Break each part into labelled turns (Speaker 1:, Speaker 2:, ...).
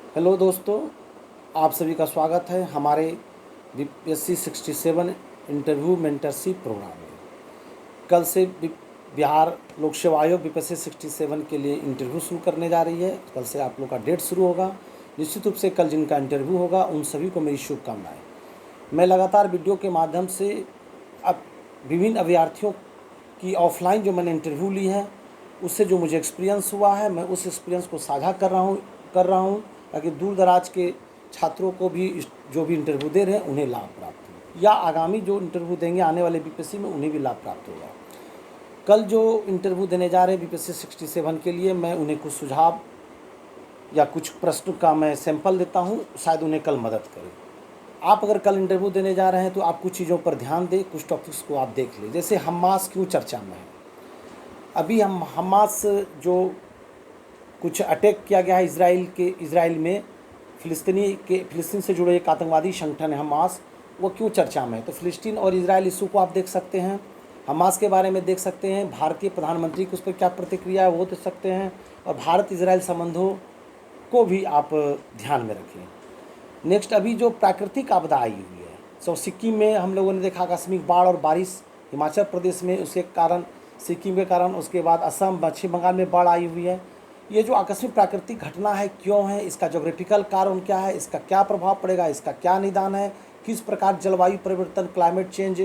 Speaker 1: Hello दोस्तों, आप सभी का स्वागत है हमारे बीपीएससी 67 इंटरव्यू मेंटरशिप प्रोग्राम में। कल से बिहार लोक सेवा आयोग बीपीएससी 67 के लिए इंटरव्यू शुरू करने जा रही है। कल से आप लोग का डेट शुरू होगा। निश्चित रूप से कल जिनका इंटरव्यू होगा उन सभी को मेरी शुभकामनाएं। मैं लगातार वीडियो के माध्यम से अब विभिन्न अभ्यर्थियों की ऑफलाइन जो मैंने इंटरव्यू ली है उससे जो मुझे एक्सपीरियंस हुआ है, मैं उस एक्सपीरियंस को साझा कर रहा हूँ ताकि दूर दराज के छात्रों को भी जो भी इंटरव्यू दे रहे हैं उन्हें लाभ प्राप्त हो, या आगामी जो इंटरव्यू देंगे आने वाले बीपीएससी में उन्हें भी लाभ प्राप्त होगा। कल जो इंटरव्यू देने जा रहे हैं बीपीएससी 67 के लिए, मैं उन्हें कुछ सुझाव या कुछ प्रश्न का मैं सैंपल देता हूँ, शायद उन्हें कल मदद करे। आप अगर कल इंटरव्यू देने जा रहे हैं तो आप कुछ चीज़ों पर ध्यान दें, कुछ टॉपिक्स को आप देख लें। जैसे हमास क्यों चर्चा में है। अभी हम हमास जो कुछ अटैक किया गया है इजराइल में, फिलिस्तीन से जुड़े एक आतंकवादी संगठन है हमास, वो क्यों चर्चा में है। तो फिलिस्तीन और इजराइल इशू को आप देख सकते हैं, हमास के बारे में देख सकते हैं, भारतीय प्रधानमंत्री की उस पर क्या प्रतिक्रिया है वो देख सकते हैं, और भारत इजराइल संबंधों को भी आप ध्यान में रखें। नेक्स्ट, अभी जो प्राकृतिक आपदा आई हुई है, सो सिक्किम में हम लोगों ने देखा आकस्मिक बाढ़ और बारिश, हिमाचल प्रदेश में उसके कारण, सिक्किम के कारण, उसके बाद असम पश्चिम बंगाल में बाढ़ आई हुई है। ये जो आकस्मिक प्राकृतिक घटना है क्यों है, इसका जोग्राफिकल कारण क्या है, इसका क्या प्रभाव पड़ेगा, इसका क्या निदान है, किस प्रकार जलवायु परिवर्तन, क्लाइमेट चेंज,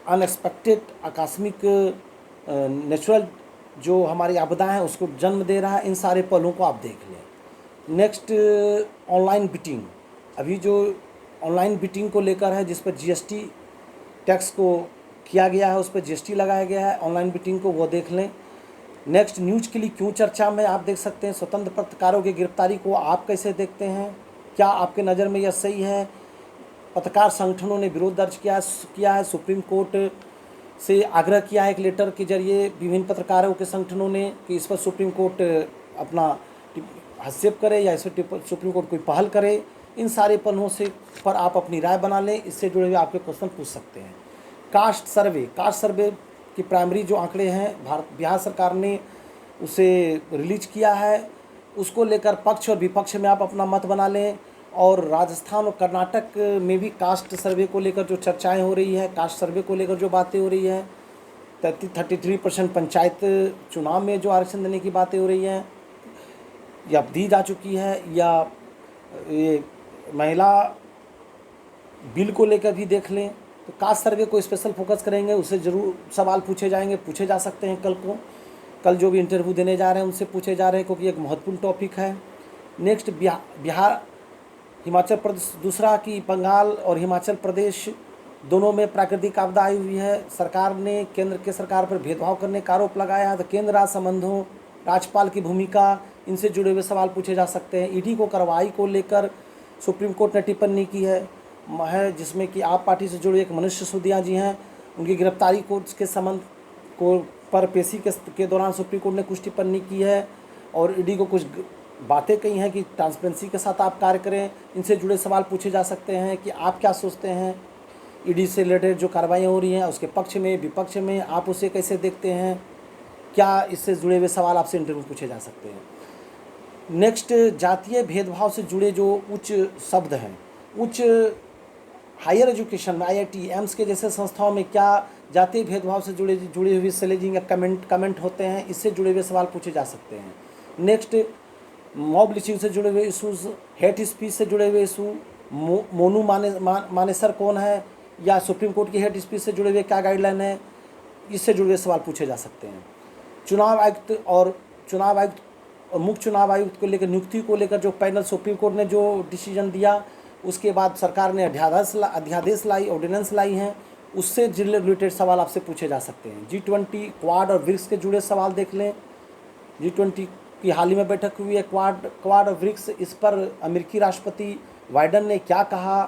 Speaker 1: अनएक्सपेक्टेड आकस्मिक नेचुरल जो हमारी आपदाएं हैं उसको जन्म दे रहा है, इन सारे पहलुओं को आप देख लें। Next, online beating. अभी जो ऑनलाइन बिटिंग को लेकर है, जिस पर जीएसटी टैक्स को किया गया है, उस पर जीएसटी लगाया गया है, ऑनलाइन बिटिंग को वो देख लें। नेक्स्ट, न्यूज़ के लिए क्यों चर्चा में, आप देख सकते हैं। स्वतंत्र पत्रकारों की गिरफ्तारी को आप कैसे देखते हैं, क्या आपके नज़र में यह सही है। पत्रकार संगठनों ने विरोध दर्ज किया है, सुप्रीम कोर्ट से आग्रह किया है एक लेटर के जरिए विभिन्न पत्रकारों के संगठनों ने कि इस पर सुप्रीम कोर्ट अपना हस्तक्षेप करे या इस पर सुप्रीम कोर्ट कोई पहल करे। इन सारे पहलुओं से पर आप अपनी राय बना लें, इससे जुड़े हुए आपके क्वेश्चन पूछ सकते हैं। कास्ट सर्वे की प्राइमरी जो आंकड़े हैं बिहार सरकार ने उसे रिलीज किया है, उसको लेकर पक्ष और विपक्ष में आप अपना मत बना लें। और राजस्थान और कर्नाटक में भी कास्ट सर्वे को लेकर जो चर्चाएं हो रही है, कास्ट सर्वे को लेकर जो बातें हो रही है, 33% पंचायत चुनाव में जो आरक्षण देने की बातें हो रही हैं या दी जा चुकी है, या ये महिला बिल को लेकर भी देख लें। तो कास्ट सर्वे को स्पेशल फोकस करेंगे, उससे ज़रूर सवाल पूछे जाएंगे, पूछे जा सकते हैं कल जो भी इंटरव्यू देने जा रहे हैं उनसे पूछे जा रहे हैं, क्योंकि एक महत्वपूर्ण टॉपिक है। नेक्स्ट, बिहार हिमाचल प्रदेश, दूसरा कि बंगाल और हिमाचल प्रदेश दोनों में प्राकृतिक आपदा आई हुई है। सरकार ने केंद्र के सरकार पर भेदभाव करने का आरोप लगाया है, तो केंद्र राज्य संबंधों, राज्यपाल की भूमिका, इनसे जुड़े हुए सवाल पूछे जा सकते हैं। ईडी को कार्रवाई को लेकर सुप्रीम कोर्ट ने टिप्पणी की है, जिसमें कि आप पार्टी से जुड़े एक मनीष सिसोदिया जी हैं, उनकी गिरफ्तारी कोर्ट के संबंध को पर पेशी के दौरान सुप्रीम कोर्ट ने कुछ टिप्पणी की है और ईडी को कुछ बातें कही हैं कि ट्रांसपेरेंसी के साथ आप कार्य करें। इनसे जुड़े सवाल पूछे जा सकते हैं कि आप क्या सोचते हैं, ईडी से रिलेटेड जो कार्रवाइयाँ हो रही हैं उसके पक्ष में विपक्ष में आप उसे कैसे देखते हैं, क्या इससे जुड़े हुए सवाल आपसे इंटरव्यू पूछे जा सकते हैं। नेक्स्ट, जातीय भेदभाव से जुड़े जो उच्च शब्द हैं, उच्च हायर एजुकेशन में आईआईटी एम्स के जैसे संस्थाओं में क्या जातीय भेदभाव से जुड़ी हुई स्लेजिंग या कमेंट होते हैं, इससे जुड़े हुए सवाल पूछे जा सकते हैं। नेक्स्ट, मॉब लिचिंग से जुड़े हुए इशूज़, हेट स्पीच से जुड़े हुए इशू, मोनू मानेसर कौन है, या सुप्रीम कोर्ट की हेट स्पीच से जुड़े हुए क्या गाइडलाइन है, इससे जुड़े हुए सवाल पूछे जा सकते हैं। चुनाव आयुक्त और मुख्य चुनाव आयुक्त को लेकर नियुक्ति को लेकर जो पैनल सुप्रीम कोर्ट ने जो डिसीजन दिया, उसके बाद सरकार ने अध्यादेश लाई, ऑर्डिनेंस लाई हैं, उससे रिलेटेड सवाल आपसे पूछे जा सकते हैं। G20, क्वाड और ब्रिक्स के जुड़े सवाल देख लें। G20 की हाल ही में बैठक हुई है, क्वाड और ब्रिक्स, इस पर अमेरिकी राष्ट्रपति बाइडन ने क्या कहा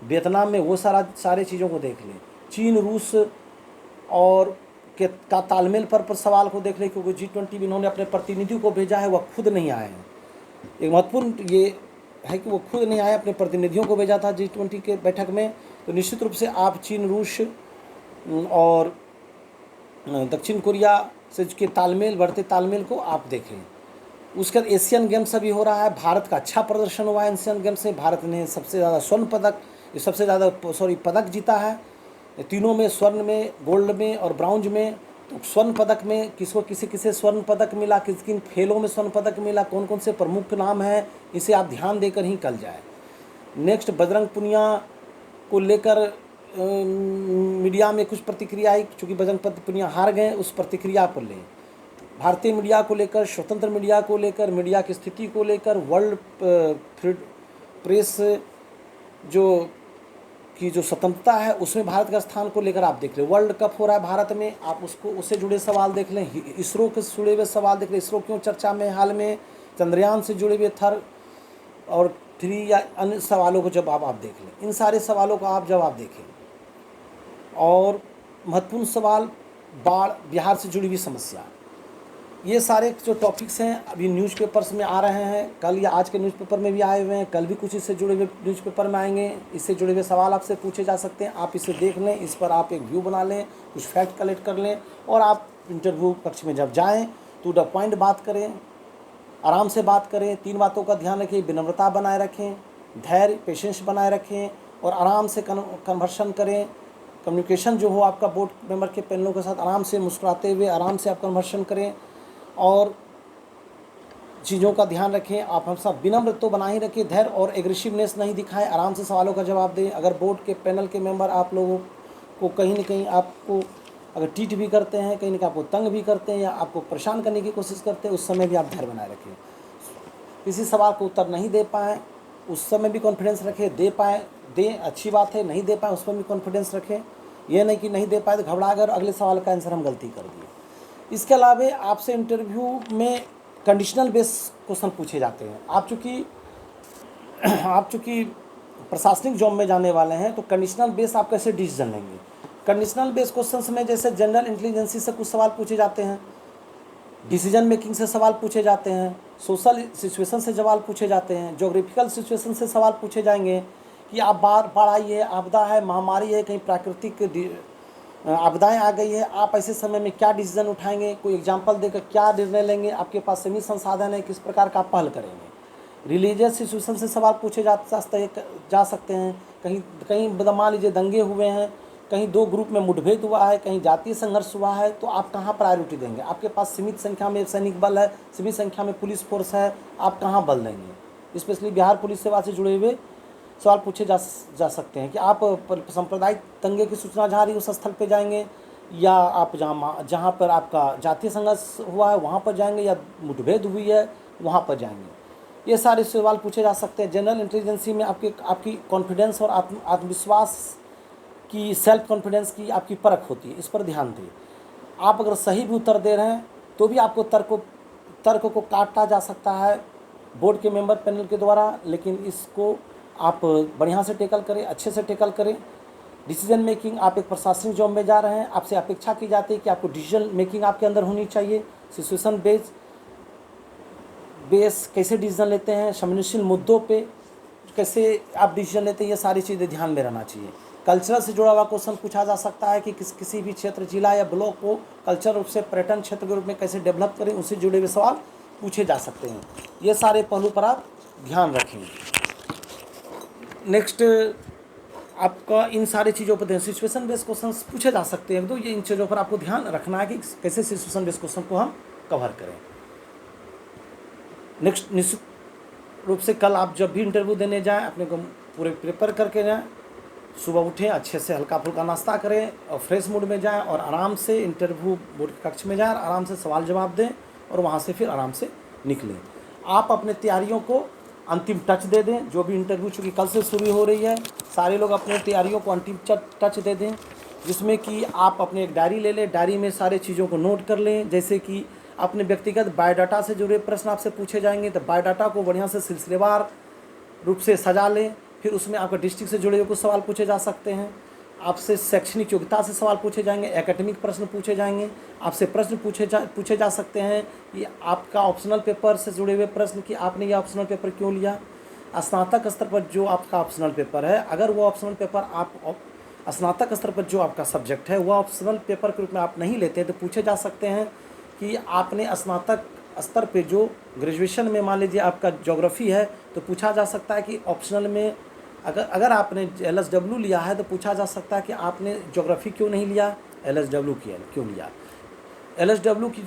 Speaker 1: वियतनाम में, वो सारे चीज़ों को देख लें। चीन रूस और का तालमेल पर सवाल को देख लें, क्योंकि G20 में इन्होंने अपने प्रतिनिधियों को भेजा है, वह खुद नहीं आए हैं। एक महत्वपूर्ण ये है कि वो खुद नहीं आए, अपने प्रतिनिधियों को भेजा था G20 के बैठक में। तो निश्चित रूप से आप चीन रूस और दक्षिण कोरिया से के बढ़ते तालमेल को आप देखें। उसके बाद एशियन गेम्स अभी हो रहा है, भारत का अच्छा प्रदर्शन हुआ है एशियन गेम्स में। भारत ने सबसे ज़्यादा स्वर्ण पदक, सबसे ज़्यादा पदक जीता है, तीनों में, स्वर्ण में, गोल्ड में और ब्राउंज में। तो स्वर्ण पदक में किसको किसे किसे स्वर्ण पदक मिला, किस किन खेलों में स्वर्ण पदक मिला, कौन कौन से प्रमुख नाम हैं, इसे आप ध्यान देकर ही कल जाए। नेक्स्ट, बजरंग पुनिया को लेकर मीडिया में कुछ प्रतिक्रिया आई, चूँकि बजरंग पुनिया हार गए, उस प्रतिक्रिया पर लें। भारतीय मीडिया को लेकर, स्वतंत्र मीडिया को लेकर, मीडिया की स्थिति को लेकर, वर्ल्ड प्रेस जो स्वतंत्रता है उसमें भारत का स्थान को लेकर आप देख लें। वर्ल्ड कप हो रहा है भारत में, आप उससे जुड़े सवाल देख लें। इसरो के जुड़े हुए सवाल देख लें, इसरो क्यों चर्चा में हाल में, चंद्रयान से जुड़े हुए थर और 3 या अन्य सवालों को जवाब आप देख लें। इन सारे सवालों का आप जवाब देखें। और महत्वपूर्ण सवाल, बाढ़, बिहार से जुड़ी हुई समस्या, ये सारे जो टॉपिक्स हैं अभी न्यूज़पेपर्स में आ रहे हैं, कल या आज के न्यूज़पेपर में भी आए हुए हैं, कल भी कुछ इससे जुड़े हुए न्यूज़पेपर में आएंगे। इससे जुड़े हुए सवाल आपसे पूछे जा सकते हैं, आप इसे देख लें, इस पर आप एक व्यू बना लें, कुछ फैक्ट कलेक्ट कर लें, और आप इंटरव्यू कक्ष में जब जाएँ तो द पॉइंट बात करें, आराम से बात करें। 3 बातों का ध्यान रखें, विनम्रता बनाए रखें, धैर्य, पेशेंस बनाए रखें, और आराम से कन्वर्सन करें। कम्युनिकेशन जो हो आपका बोर्ड मेंबर के पैनलों के साथ, आराम से मुस्कुराते हुए आराम से आप कन्वर्सन करें, और चीज़ों का ध्यान रखें। आप हमेशा विनम्र तो बना ही रखें, धैर्य और एग्रेसिवनेस नहीं दिखाएं, आराम से सवालों का जवाब दें। अगर बोर्ड के पैनल के मेंबर आप लोगों को कहीं न कहीं आपको अगर टीट भी करते हैं, कहीं न कहीं आपको तंग भी करते हैं या आपको परेशान करने की कोशिश करते हैं, उस समय भी आप धैर्य बनाए रखें। किसी सवाल को उत्तर नहीं दे पाएँ उस समय भी कॉन्फिडेंस रखें, दे पाएँ दें, अच्छी बात है, नहीं दे पाएँ उस पर भी कॉन्फिडेंस रखें। ये नहीं कि नहीं दे पाए तो घबरा गए और अगले सवाल का आंसर हम गलती कर दिए। इसके अलावा आपसे इंटरव्यू में कंडीशनल बेस क्वेश्चन पूछे जाते हैं। आप चूँकि प्रशासनिक जॉब में जाने वाले हैं, तो कंडीशनल बेस आप कैसे डिसीजन लेंगे। कंडीशनल बेस क्वेश्चंस में जैसे जनरल इंटेलिजेंसी से कुछ सवाल पूछे जाते हैं, डिसीजन मेकिंग से सवाल पूछे जाते हैं, सोशल सिचुएशन से सवाल पूछे जाते हैं, जोग्राफिकल सिचुएशन से सवाल पूछे जाएंगे कि आप बाढ़ आई है, आपदा है, महामारी है, कहीं प्राकृतिक आपदाएं आ गई है, आप ऐसे समय में क्या डिसीजन उठाएंगे, कोई एग्जांपल देकर क्या निर्णय लेंगे, आपके पास सीमित संसाधन है, किस प्रकार का आप पहल करेंगे। रिलीजियस सिचुएशन से सवाल पूछे जा सकते हैं, कहीं मान लीजिए दंगे हुए हैं, कहीं 2 ग्रुप में मुठभेड़ हुआ है, कहीं जातीय संघर्ष हुआ है, तो आप कहाँ प्रायोरिटी देंगे। आपके पास सीमित संख्या में सैनिक बल है, सीमित संख्या में पुलिस फोर्स है, आप कहाँ बल देंगे। स्पेशली बिहार पुलिस सेवा से जुड़े हुए सवाल पूछे जा सकते हैं कि आप सांप्रदायिक दंगे की सूचना जहाँ रही उस स्थल पे जाएंगे, या आप जहाँ पर आपका जातीय संघर्ष हुआ है वहाँ पर जाएंगे, या मुठभेड़ हुई है वहाँ पर जाएंगे। ये सारे सवाल पूछे जा सकते हैं। जनरल इंटेलिजेंसी में आपकी कॉन्फिडेंस और आत्मविश्वास की, सेल्फ कॉन्फिडेंस की आपकी परख होती है, इस पर ध्यान दें। आप अगर सही भी उत्तर दे रहे हैं तो भी आपको तर्क को काटा जा सकता है बोर्ड के मेंबर पैनल के द्वारा, लेकिन इसको आप बढ़िया से टेकल करें, अच्छे से टेकल करें। डिसीजन मेकिंग, आप एक प्रशासनिक जॉब में जा रहे हैं, आपसे अपेक्षा की जाती है कि आपको डिसीजन मेकिंग आपके अंदर होनी चाहिए। सिचुएशन बेस कैसे डिसीजन लेते हैं, संवेदनशील मुद्दों पे कैसे आप डिसीजन लेते हैं, ये सारी चीज़ें ध्यान में रहना चाहिए। कल्चरल से जुड़ा हुआ क्वेश्चन पूछा जा सकता है कि किसी भी क्षेत्र, जिला या ब्लॉक को कल्चर रूप से पर्यटन क्षेत्र के रूप में कैसे डेवलप करें, उससे जुड़े हुए सवाल पूछे जा सकते हैं। ये सारे पहलू पर आप ध्यान रखें। नेक्स्ट, आपका इन सारी चीज़ों पर सिचुएशन बेस्ड क्वेश्चन पूछे जा सकते हैं, तो ये इन चीज़ों पर आपको ध्यान रखना है कि कैसे सिचुएशन बेस्ड क्वेश्चन को हम कवर करें। नेक्स्ट, निश्चित रूप से कल आप जब भी इंटरव्यू देने जाएं, अपने को पूरे प्रिपेयर करके जाएं। सुबह उठें, अच्छे से हल्का फुल्का नाश्ता करें और फ्रेश मूड में जाएं, और आराम से इंटरव्यू बोर्ड के कक्ष में जाएं, आराम से सवाल जवाब दें, और वहाँ से फिर आराम से निकलें। आप अपने तैयारियों को अंतिम टच दे दें। जो भी इंटरव्यू चूँकि कल से शुरू हो रही है, सारे लोग अपने तैयारियों को अंतिम टच दे दें, जिसमें कि आप अपने एक डायरी ले लें, डायरी में सारे चीज़ों को नोट कर लें। जैसे कि अपने व्यक्तिगत बायोडाटा से जुड़े प्रश्न आपसे पूछे जाएंगे, तो बायोडाटा को बढ़िया से सिलसिलेवार रूप से सजा लें। फिर उसमें आपका डिस्ट्रिक्ट से जुड़े हुए कुछ सवाल पूछे जा सकते हैं, आपसे शैक्षणिक योग्यता से सवाल पूछे जाएंगे, एकेडमिक प्रश्न पूछे जाएंगे, आपसे प्रश्न पूछे जा सकते हैं कि आपका ऑप्शनल पेपर से जुड़े हुए प्रश्न कि आपने यह ऑप्शनल पेपर क्यों लिया। स्नातक स्तर पर जो आपका ऑप्शनल पेपर है, अगर वो ऑप्शनल पेपर आप स्नातक स्तर पर जो आपका सब्जेक्ट है वह ऑप्शनल पेपर के रूप में आप नहीं लेते, तो पूछे जा सकते हैं कि आपने स्नातक स्तर पे जो ग्रेजुएशन में मान लीजिए आपका ज्योग्राफी है तो पूछा जा सकता है कि ऑप्शनल में अगर आपने LSW लिया है तो पूछा जा सकता है कि आपने ज्योग्राफी क्यों नहीं लिया, LSW क्यों लिया। LSW की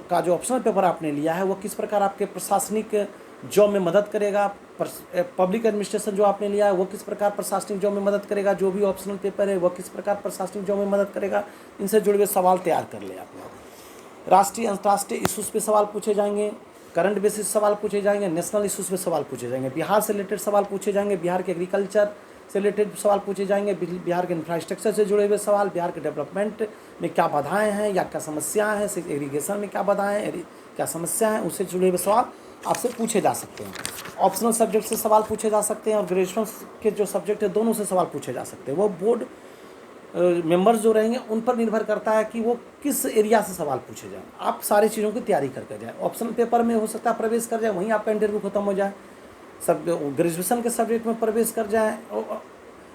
Speaker 1: का जो ऑप्शनल पेपर आपने लिया है वो किस प्रकार आपके प्रशासनिक जॉब में मदद करेगा। पब्लिक एडमिनिस्ट्रेशन जो आपने लिया है वो किस प्रकार प्रशासनिक जॉब में मदद करेगा। जो भी ऑप्शनल पेपर है वो किस प्रकार प्रशासनिक जॉब में मदद करेगा। इनसे जुड़े हुए सवाल तैयार कर ले आप लोग। राष्ट्रीय अंतर्राष्ट्रीय इशूज़ पे सवाल पूछे जाएंगे, करंट बेसिस सवाल पूछे जाएंगे, नेशनल इशूज़ पे सवाल पूछे जाएंगे, बिहार से रिलेटेड सवाल पूछे जाएंगे, बिहार के एग्रीकल्चर से रिलेटेड सवाल पूछे जाएंगे, बिहार के इंफ्रास्ट्रक्चर से जुड़े हुए सवाल, बिहार के डेवलपमेंट में क्या बाधाएं हैं या क्या समस्याएं हैं, एग्रीगेशन में क्या बाधाएं हैं, क्या समस्या है, उससे जुड़े हुए सवाल आपसे पूछे जा सकते हैं। ऑप्शनल सब्जेक्ट से सवाल पूछे जा सकते हैं और ग्रेजुएशन के जो सब्जेक्ट है दोनों से सवाल पूछे जा सकते हैं। वो बोर्ड मेंबर्स जो रहेंगे उन पर निर्भर करता है कि वो किस एरिया से सवाल पूछे जाएं। आप सारी चीज़ों की तैयारी करके जाएं। ऑप्शनल पेपर में हो सकता है प्रवेश कर जाए, वहीं आपका इंटरव्यू खत्म हो जाए। सब ग्रेजुएशन के सब्जेक्ट में प्रवेश कर जाएं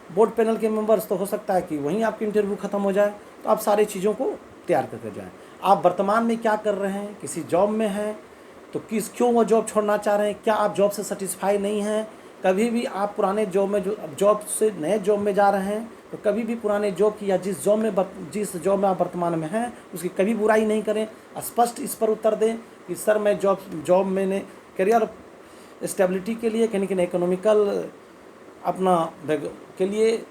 Speaker 1: बोर्ड पैनल के मेंबर्स, तो हो सकता है कि वहीं आपकी इंटरव्यू खत्म हो जाए। तो आप सारी चीज़ों को तैयार करके जाएँ। आप वर्तमान में क्या कर रहे हैं, किसी जॉब में हैं तो क्यों वो जॉब छोड़ना चाह रहे हैं, क्या आप जॉब से सेटिस्फाई नहीं हैं। कभी भी आप पुराने जॉब में जॉब से नए जॉब में जा रहे हैं तो कभी भी पुराने जॉब की या जिस जॉब में आप वर्तमान में हैं उसकी कभी बुराई नहीं करें। स्पष्ट इस पर उत्तर दें कि सर मैं जॉब मैंने करियर स्टेबिलिटी के लिए कहीं इकोनॉमिकल अपना के लिए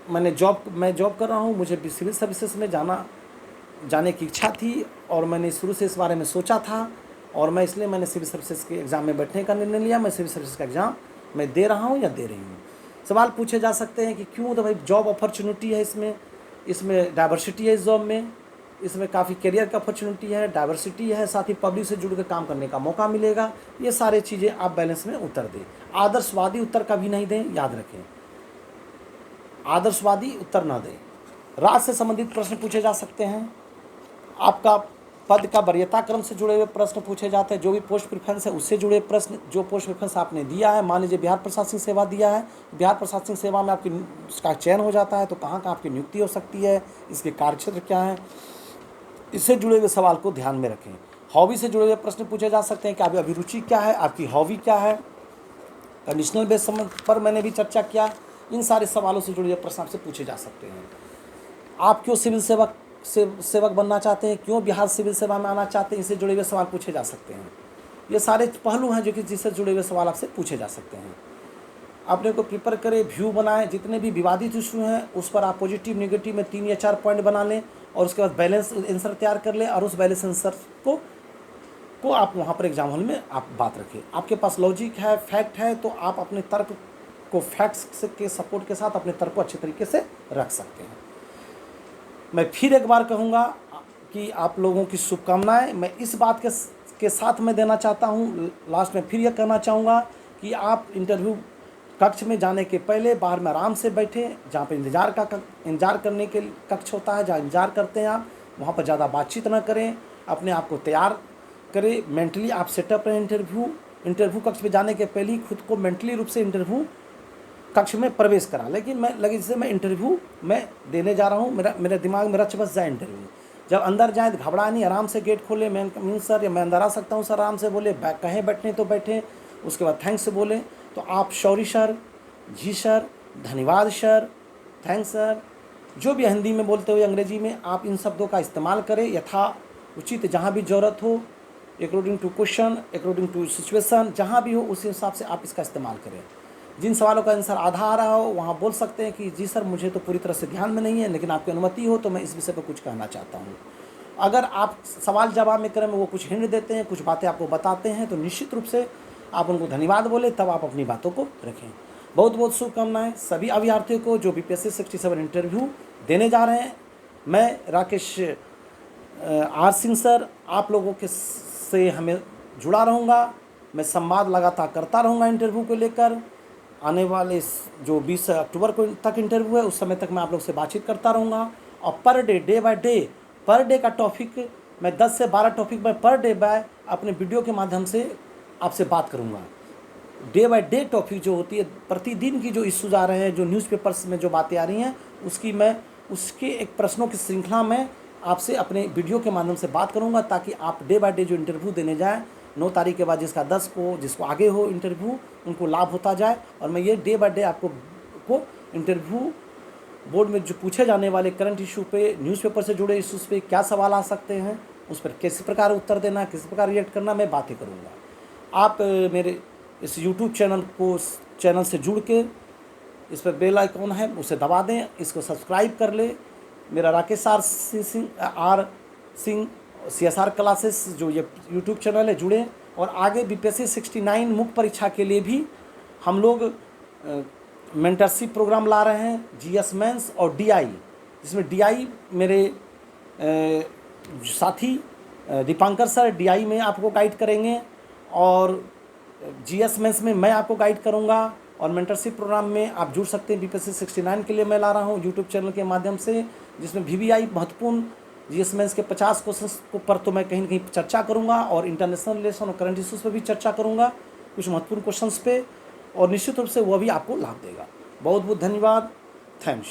Speaker 1: मैं जॉब कर रहा हूँ। मुझे सिविल सर्विसेज में जाने की इच्छा थी और मैंने शुरू से इस बारे में सोचा था और मैंने सिविल सर्विसेज के एग्ज़ाम में बैठने का निर्णय लिया। मैं सिविल सर्विसेज का एग्ज़ाम मैं दे रहा हूँ या दे रही हूँ। सवाल पूछे जा सकते हैं कि क्यों, तो भाई जॉब अपॉर्चुनिटी है, इसमें डाइवर्सिटी है, इस जॉब में इसमें काफ़ी करियर का अपॉर्चुनिटी है, डाइवर्सिटी है, साथ ही पब्लिक से जुड़ कर काम करने का मौका मिलेगा। ये सारे चीज़ें आप बैलेंस में उत्तर दें। आदर्शवादी उत्तर कभी नहीं दें, याद रखें, आदर्शवादी उत्तर ना दें। राज्य से संबंधित प्रश्न पूछे जा सकते हैं। आपका पद का वरीयता क्रम से जुड़े हुए प्रश्न पूछे जाते हैं। जो भी पोस्ट प्रेफरेंस है उससे जुड़े प्रश्न, जो पोस्ट प्रेफरेंस आपने दिया है, मान लीजिए बिहार प्रशासनिक सेवा दिया है, बिहार प्रशासनिक सेवा में आपकी उसका चयन हो जाता है तो कहाँ कहाँ आपकी नियुक्ति हो सकती है, इसके कार्यक्षेत्र क्या है, इससे जुड़े हुए सवाल को ध्यान में रखें। हॉबी से जुड़े हुए प्रश्न पूछे जा सकते हैं कि आपकी अभिरुचि क्या है, आपकी हॉबी क्या है। कंडीशनल बेस पर मैंने भी चर्चा किया। इन सारे सवालों से जुड़े हुए प्रश्न आपसे पूछे जा सकते हैं। आप क्यों सिविल सेवक बनना चाहते हैं, क्यों बिहार सिविल सेवा में आना चाहते हैं, इससे जुड़े हुए सवाल पूछे जा सकते हैं। ये सारे पहलू हैं जो कि जिससे जुड़े हुए सवाल आपसे पूछे जा सकते हैं। अपने को प्रिपेयर करें, व्यू बनाएं, जितने भी विवादित इशू हैं उस पर आप पॉजिटिव नेगेटिव में 3 या 4 पॉइंट बना लें और उसके बाद बैलेंस आंसर तैयार कर लें और उस बैलेंस आंसर को आप वहाँ पर एग्जाम हॉल में आप बात रखें। आपके पास लॉजिक है, फैक्ट है, तो आप अपने तर्क को फैक्ट्स के सपोर्ट के साथ अपने तर्क को अच्छे तरीके से रख सकते हैं। मैं फिर एक बार कहूँगा कि आप लोगों की शुभकामनाएं मैं इस बात के साथ मैं देना चाहता हूँ। लास्ट में फिर यह कहना चाहूँगा कि आप इंटरव्यू कक्ष में जाने के पहले बाहर में आराम से बैठें, जहाँ पे इंतज़ार करने के कक्ष होता है, जहाँ इंतज़ार करते हैं आप, वहाँ पर ज़्यादा बातचीत ना करें, अपने आप को तैयार करें, मेंटली आप सेटअप रहें। इंटरव्यू कक्ष में जाने के पहले ही खुद को मेंटली रूप से इंटरव्यू कक्ष में प्रवेश करा। लेकिन जैसे मैं इंटरव्यू मैं देने जा रहा हूँ, मेरे दिमाग में रच बस जाए इंटरव्यू। जब अंदर जाए तो घबरा नहीं, आराम से गेट खोले, मैं कमिंग सर या मैं अंदर आ सकता हूँ सर, आराम से बोले, कहें बैठने तो बैठे, उसके बाद थैंक्स से बोले। तो आप सॉरी सर, जी सर, धन्यवाद सर, थैंक्स सर, जो भी हिंदी में बोलते हुए अंग्रेजी में आप इन शब्दों का इस्तेमाल करें यथा उचित, जहाँ भी ज़रूरत हो, according to question, according to situation, जहाँ भी हो उस हिसाब से आप इसका इस्तेमाल करें। जिन सवालों का आंसर आधा आ रहा हो वहाँ बोल सकते हैं कि जी सर मुझे तो पूरी तरह से ध्यान में नहीं है, लेकिन आपकी अनुमति हो तो मैं इस विषय पर कुछ कहना चाहता हूँ। अगर आप सवाल जवाब में क्रम में वो कुछ हिंट देते हैं, कुछ बातें आपको बताते हैं, तो निश्चित रूप से आप उनको धन्यवाद बोले, तब आप अपनी बातों को रखें। बहुत बहुत शुभकामनाएं सभी अभ्यर्थियों को जो BPSC 67 इंटरव्यू देने जा रहे हैं। मैं राकेश R सिंह सर आप लोगों के से हमें जुड़ा रहूँगा। मैं संवाद लगातार करता रहूँगा इंटरव्यू को लेकर। आने वाले जो 20 अक्टूबर को तक इंटरव्यू है उस समय तक मैं आप लोग से बातचीत करता रहूँगा। और पर डे का टॉपिक मैं 10 से 12 टॉपिक में पर डे बाय अपने वीडियो के माध्यम से आपसे बात करूँगा। डे बाय डे टॉपिक जो होती है, प्रतिदिन की जो इश्यूज आ रहे हैं, जो न्यूज़पेपर्स में जो बातें आ रही हैं, उसके एक प्रश्नों की श्रृंखला में आपसे अपने वीडियो के माध्यम से बात करूंगा, ताकि आप डे बाय डे जो इंटरव्यू देने जाएँ 9 तारीख के बाद जिसका 10 को जिसको आगे हो इंटरव्यू उनको लाभ होता जाए। और मैं ये डे बाय डे आपको इंटरव्यू बोर्ड में जो पूछे जाने वाले करंट इशू पे, न्यूज़पेपर से जुड़े इश्यूज़ पे क्या सवाल आ सकते हैं, उस पर किस प्रकार उत्तर देना, किस प्रकार रिएक्ट करना, मैं बातें करूँगा। आप मेरे इस यूट्यूब चैनल से जुड़ के इस पर बेल आइकॉन है उसे दबा दें, इसको सब्सक्राइब कर ले। मेरा Rakesh R Singh CSR classes जो ये यूट्यूब चैनल है जुड़े। और आगे BPSC 69 मुख्य परीक्षा के लिए भी हम लोग मेंटरशिप प्रोग्राम ला रहे हैं, GS मेंस और DI, जिसमें DI मेरे साथी दीपांकर सर DI में आपको गाइड करेंगे, और GS मेंस में मैं आपको गाइड करूंगा। और मेंटरशिप प्रोग्राम में आप जुड़ सकते हैं। BPSC 69 के लिए मैं ला रहा हूं यूट्यूब चैनल के माध्यम से, जिसमें VBI महत्वपूर्ण GS मेंस के 50 क्वेश्चन पर तो मैं कहीं न कहीं चर्चा करूंगा, और इंटरनेशनल रिलेशन और करंट इश्यूज़ पर भी चर्चा करूंगा, कुछ महत्वपूर्ण क्वेश्चंस पे, और निश्चित रूप से वह भी आपको लाभ देगा। बहुत बहुत धन्यवाद। थैंक्स।